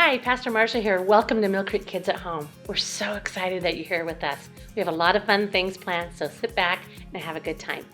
Hi, Pastor Marcia here. Welcome to Mill Creek Kids at Home. We're so excited that you're here with us. We have a lot of fun things planned, so sit back and have a good time.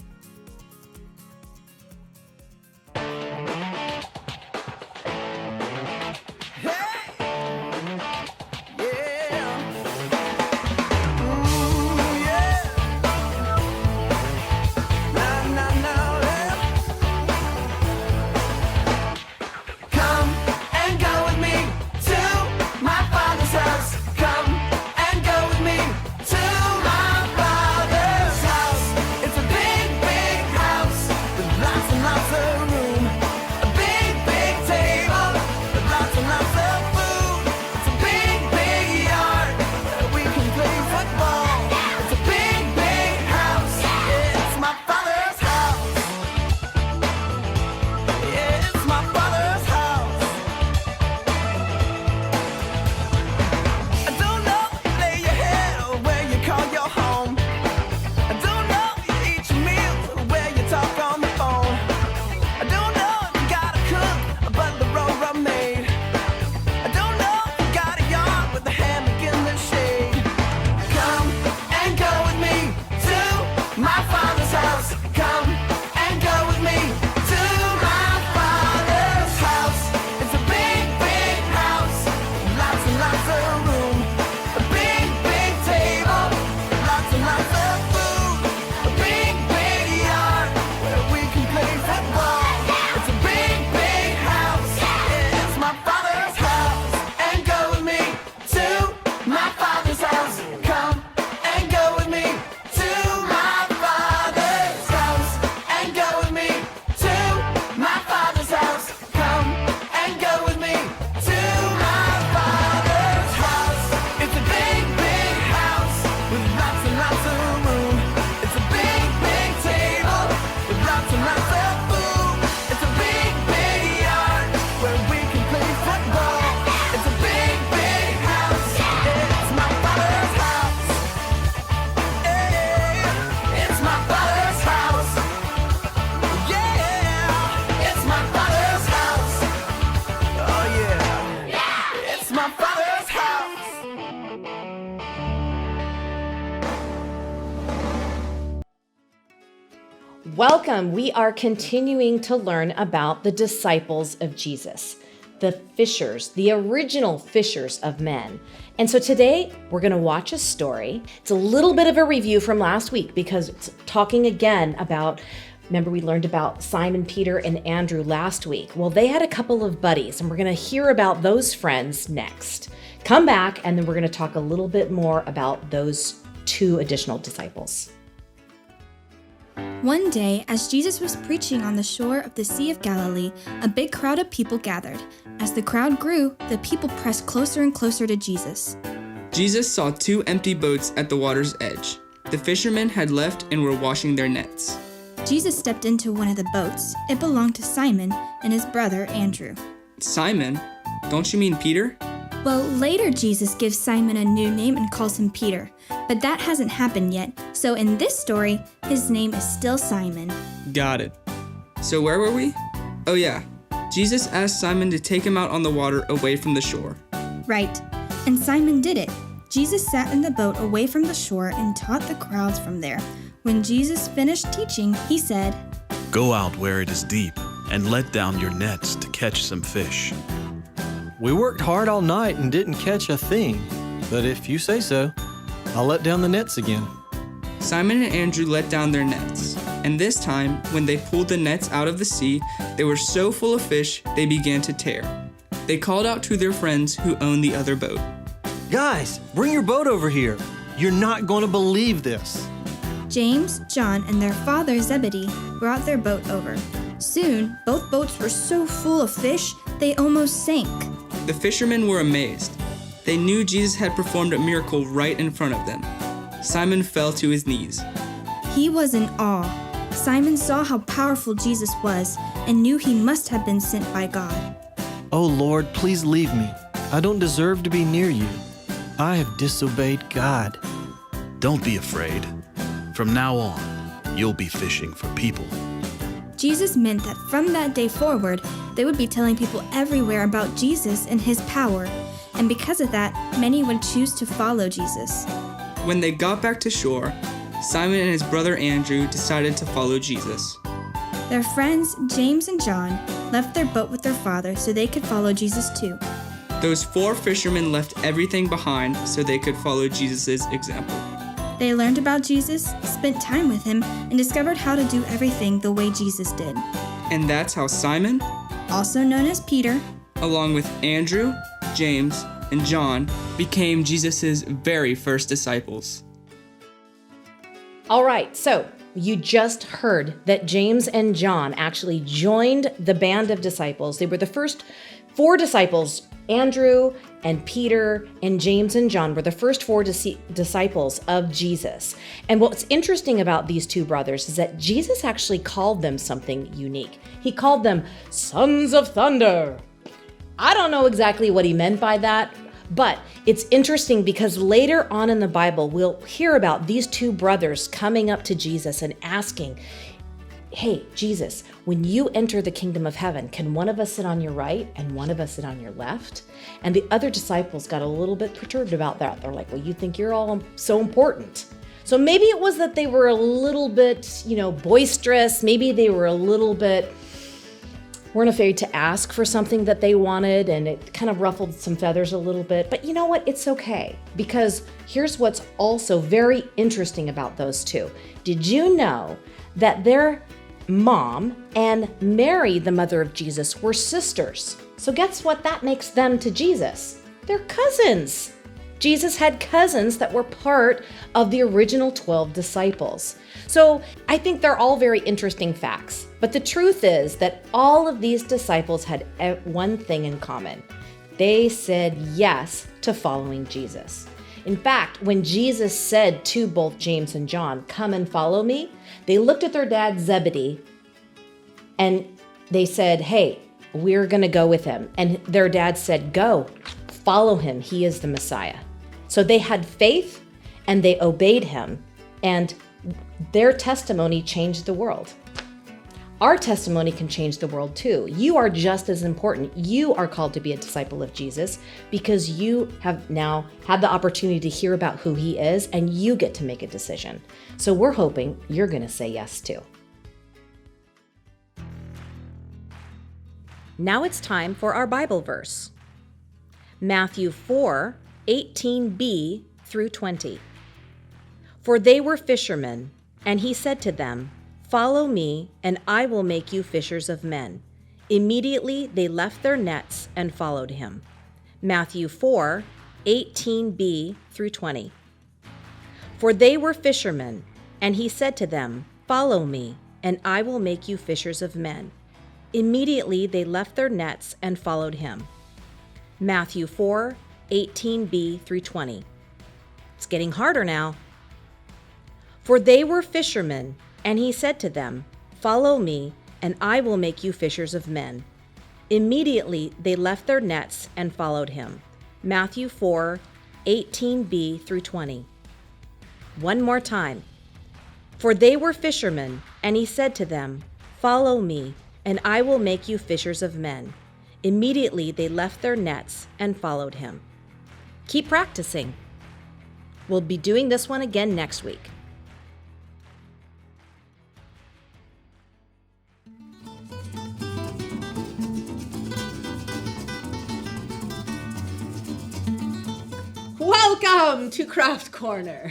Welcome. We are continuing to learn about the disciples of Jesus, the fishers, the original fishers of men. And so today we're going to watch a story. It's a little bit of a review from last week because it's talking again about, remember we learned about Simon, Peter, and Andrew last week. Well, they had a couple of buddies and we're going to hear about those friends next. Come back and then we're going to talk a little bit more about those two additional disciples. One day, as Jesus was preaching on the shore of the Sea of Galilee, a big crowd of people gathered. As the crowd grew, the people pressed closer and closer to Jesus. Jesus saw two empty boats at the water's edge. The fishermen had left and were washing their nets. Jesus stepped into one of the boats. It belonged to Simon and his brother Andrew. Simon? Don't you mean Peter? Well, later Jesus gives Simon a new name and calls him Peter, but that hasn't happened yet, so in this story, his name is still Simon. Got it. So where were we? Oh yeah, Jesus asked Simon to take him out on the water away from the shore. Right, and Simon did it. Jesus sat in the boat away from the shore and taught the crowds from there. When Jesus finished teaching, he said, "Go out where it is deep and let down your nets to catch some fish." We worked hard all night and didn't catch a thing, but if you say so, I'll let down the nets again. Simon and Andrew let down their nets, and this time, when they pulled the nets out of the sea, they were so full of fish they began to tear. They called out to their friends who owned the other boat. Guys, bring your boat over here. You're not going to believe this. James, John, and their father Zebedee brought their boat over. Soon, both boats were so full of fish, they almost sank. The fishermen were amazed. They knew Jesus had performed a miracle right in front of them. Simon fell to his knees. He was in awe. Simon saw how powerful Jesus was and knew he must have been sent by God. Oh Lord, please leave me. I don't deserve to be near you. I have disobeyed God. Don't be afraid. From now on, you'll be fishing for people. Jesus meant that from that day forward, they would be telling people everywhere about Jesus and his power. and because of that, many would choose to follow Jesus. When they got back to shore, Simon and his brother Andrew decided to follow Jesus. Their friends, James and John, left their boat with their father so they could follow Jesus too. Those 4 fishermen left everything behind so they could follow Jesus' example. They learned about Jesus, spent time with him, and discovered how to do everything the way Jesus did. And that's how Simon, Also known as Peter, along with Andrew, James, and John, became Jesus' very first disciples. All right, so you just heard that James and John actually joined the band of disciples. They were the first 4 disciples. Andrew and Peter and James and John were the first 4 disciples of Jesus. And what's interesting about these 2 brothers is that Jesus actually called them something unique. He called them sons of thunder. I don't know exactly what he meant by that, but it's interesting because later on in the Bible, we'll hear about these 2 brothers coming up to Jesus and asking, hey, Jesus, when you enter the kingdom of heaven, can one of us sit on your right and one of us sit on your left? And the other disciples got a little bit perturbed about that. They're like, well, you think you're all so important. So maybe it was that they were a little bit, boisterous. Maybe they were a little bit, weren't afraid to ask for something that they wanted, and it kind of ruffled some feathers a little bit. But you know what? It's okay, because here's what's also very interesting about those 2. Did you know that their mom and Mary, the mother of Jesus, were sisters? So guess what that makes them to Jesus? They're cousins. Jesus had cousins that were part of the original 12 disciples. So I think they're all very interesting facts. But the truth is that all of these disciples had one thing in common. They said yes to following Jesus. In fact, when Jesus said to both James and John, come and follow me, they looked at their dad Zebedee and they said, hey, we're going to go with him. And their dad said, go, follow him. He is the Messiah. So they had faith and they obeyed him, and their testimony changed the world. Our testimony can change the world too. You are just as important. You are called to be a disciple of Jesus because you have now had the opportunity to hear about who he is, and you get to make a decision. So we're hoping you're going to say yes too. Now it's time for our Bible verse. Matthew 4:18b through 20. For they were fishermen, and he said to them, follow me, and I will make you fishers of men. Immediately they left their nets and followed him. Matthew 4:18b through 20. For they were fishermen, and he said to them, follow me, and I will make you fishers of men. Immediately they left their nets and followed him. Matthew 4:18b through 20. It's getting harder now. For they were fishermen, and he said to them, follow me, and I will make you fishers of men. Immediately they left their nets and followed him. Matthew 4:18b through 20. One more time. For they were fishermen, and he said to them, follow me, and I will make you fishers of men. Immediately they left their nets and followed him. Keep practicing. We'll be doing this one again next week. Welcome to Craft Corner.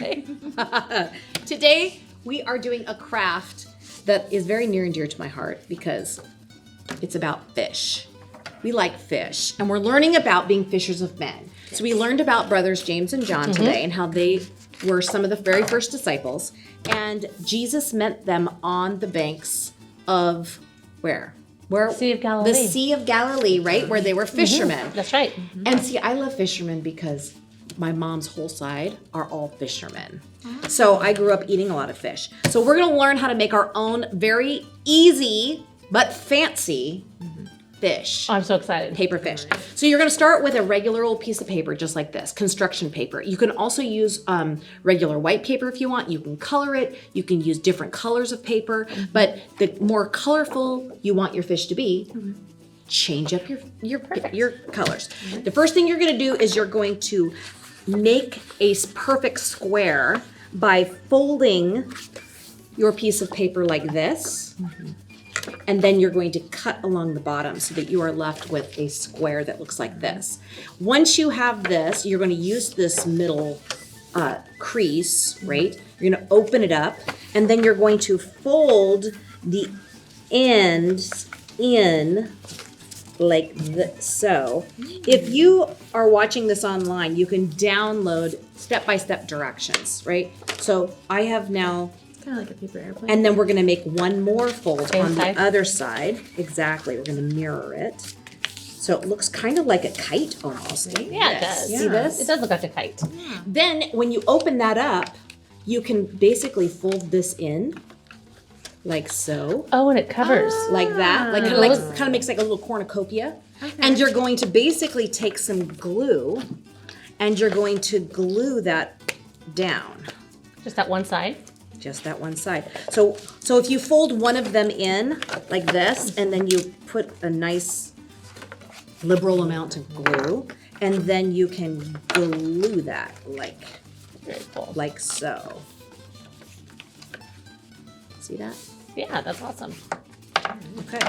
Today we are doing a craft that is very near and dear to my heart because it's about fish. We like fish, and we're learning about being fishers of men. So we learned about brothers James and John today and how they were some of the very first disciples, and Jesus met them on the banks of where? Sea of Galilee. The Sea of Galilee, right? Where they were fishermen. That's right. And see, I love fishermen because my mom's whole side are all fishermen. So I grew up eating a lot of fish. So we're gonna learn how to make our own very easy but fancy fish. Oh, I'm so excited. Paper fish. So you're gonna start with a regular old piece of paper just like this, construction paper. You can also use regular white paper if you want. You can color it. You can use different colors of paper. But the more colorful you want your fish to be, change up your colors. The first thing you're going to do is you're going to make a perfect square by folding your piece of paper like this. And then you're going to cut along the bottom so that you are left with a square that looks like this. Once you have this, you're going to use this middle crease, right? You're going to open it up, and then you're going to fold the ends in like this. So if you are watching this online, you can download step-by-step directions, right? So I have now, Kind of like a paper airplane. and then we're going to make one more fold Same on side? the other side. Exactly. We're going to mirror it. So it looks kind of like a kite almost. Yeah, it does. See this? It does look like a kite. Then when you open that up, you can basically fold this in like so. Oh, and it covers. Like that. Like Ah. kind of makes like a little cornucopia. And you're going to basically take some glue and you're going to glue that down. Just that one side. Just that one side. So if you fold one of them in like this, and then you put a nice liberal amount of glue, and then you can glue that Very cool. like so. See that? Yeah, that's awesome. Okay.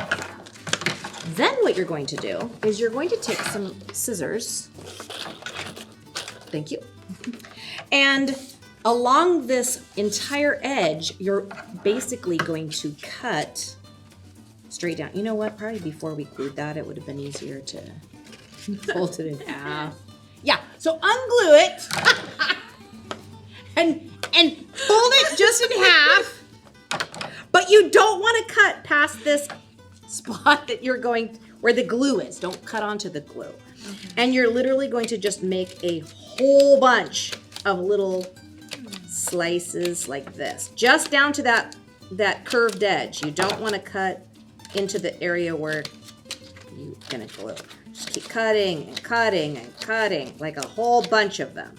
Then what you're going to do is you're going to take some scissors. Thank you. And along this entire edge, you're basically going to cut straight down. You know what? Probably before we glued that, it would have been easier to fold it in half. Yeah, so unglue it and fold it just in half. But you don't want to cut past this spot that you're going, where the glue is. Don't cut onto the glue. Okay. And you're literally going to just make a whole bunch of little slices like this, just down to that curved edge. You don't want to cut into the area where you're gonna glue. Just keep cutting and cutting and cutting, like a whole bunch of them.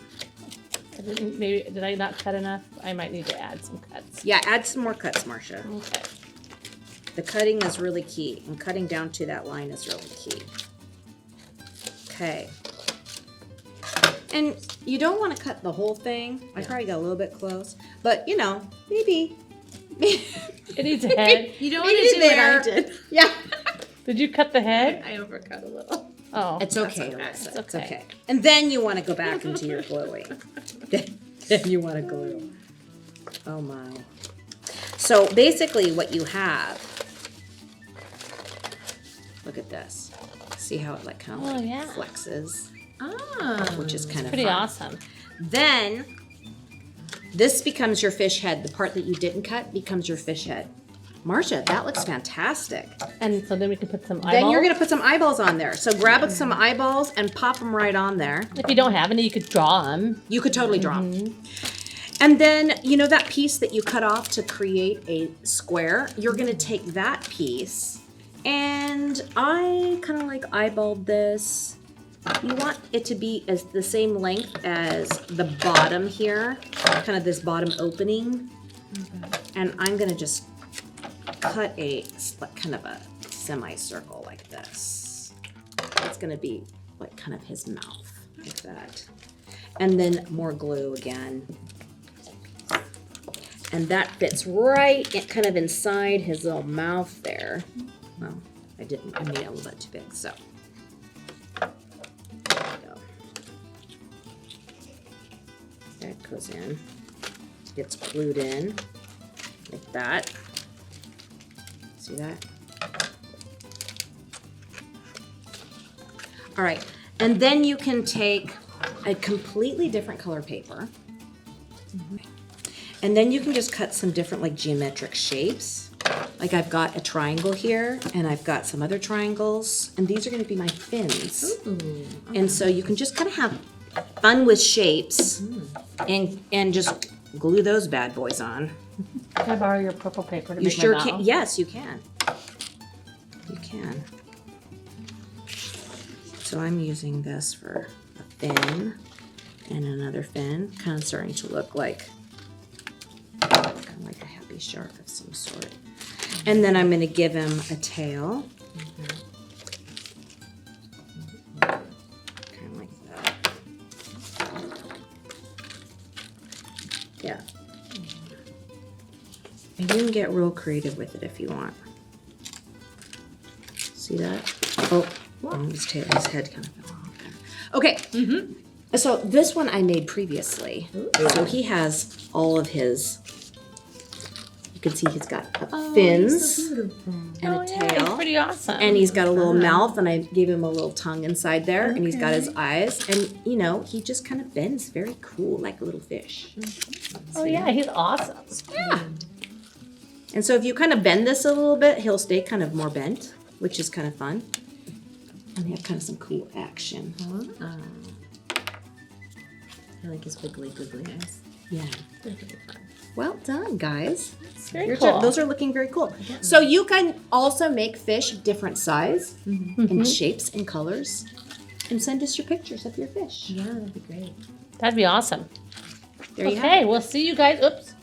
Did I not cut enough? I might need to add some cuts. Yeah, add some more cuts, Marcia. Okay. The cutting is really key, and cutting down to that line is really key. Okay. And you don't want to cut the whole thing. I probably got a little bit close, but you know, maybe. It needs a head. You don't want to do what I did. Yeah. Did you cut the head? I overcut a little. Oh. It's okay, okay. Alyssa. It's It's okay. okay. And then you want to go back into your gluing. Then you want to glue. Oh my. So basically what you have, look at this. See how it like kind of Oh, like yeah. flexes, Ah. which is kind of Pretty fun. awesome. Then this becomes your fish head. The part that you didn't cut becomes your fish head. Marcia, that looks fantastic. And so then we can put some eyeballs. Then you're gonna put some eyeballs on there. So grab some eyeballs and pop them right on there. If you don't have any, you could draw them. You could totally draw them. And then, you know that piece that you cut off to create a square? You're gonna take that piece, and I kind of like eyeballed this. You want it to be as the same length as the bottom here, kind of this bottom opening. And I'm gonna just cut a kind of a semicircle like this. It's gonna be like kind of his mouth, like that. And then more glue again. And that fits right kind of inside his little mouth there. Well, I made it a little bit too big, so. There we go. That goes in. Gets glued in, like that. See that? All right, and then you can take a completely different color paper. And then you can just cut some different like geometric shapes. Like I've got a triangle here, and I've got some other triangles, and these are gonna be my fins. And so you can just kind of have fun with shapes and just glue those bad boys on. Can I borrow your purple paper to You make sure my can. mouth? Yes, you can. You can. So I'm using this for a fin and another fin, kind of starting to look like a happy shark of some sort. And then I'm going to give him a tail. Yeah. And you can get real creative with it if you want. See that? Oh, his head kind of fell off there. Okay. So this one I made previously. So he has all of his. You can see he's got fins and a tail. It's pretty awesome. And he's got a little mouth, and I gave him a little tongue inside there, and he's got his eyes, and he just kind of bends very cool, like a little fish. oh yeah, he's awesome. Yeah. And so if you kind of bend this a little bit, he'll stay kind of more bent, which is kind of fun. And they have kind of some cool action. I like his wiggly eyes. Yeah. Well done, guys. Very Your cool. turn. Those are looking very cool. So you can also make fish of different size and shapes and colors, and send us your pictures of your fish. Yeah, that'd be great. That'd be awesome. There you have Okay, it. we'll see you guys. Oops.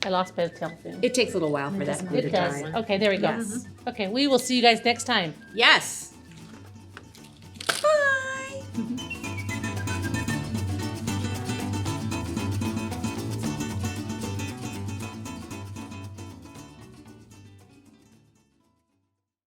I lost my telephone. It takes a little while for that glue to It does. dry. Okay, there we go. Yes. Okay, we will see you guys next time. Yes.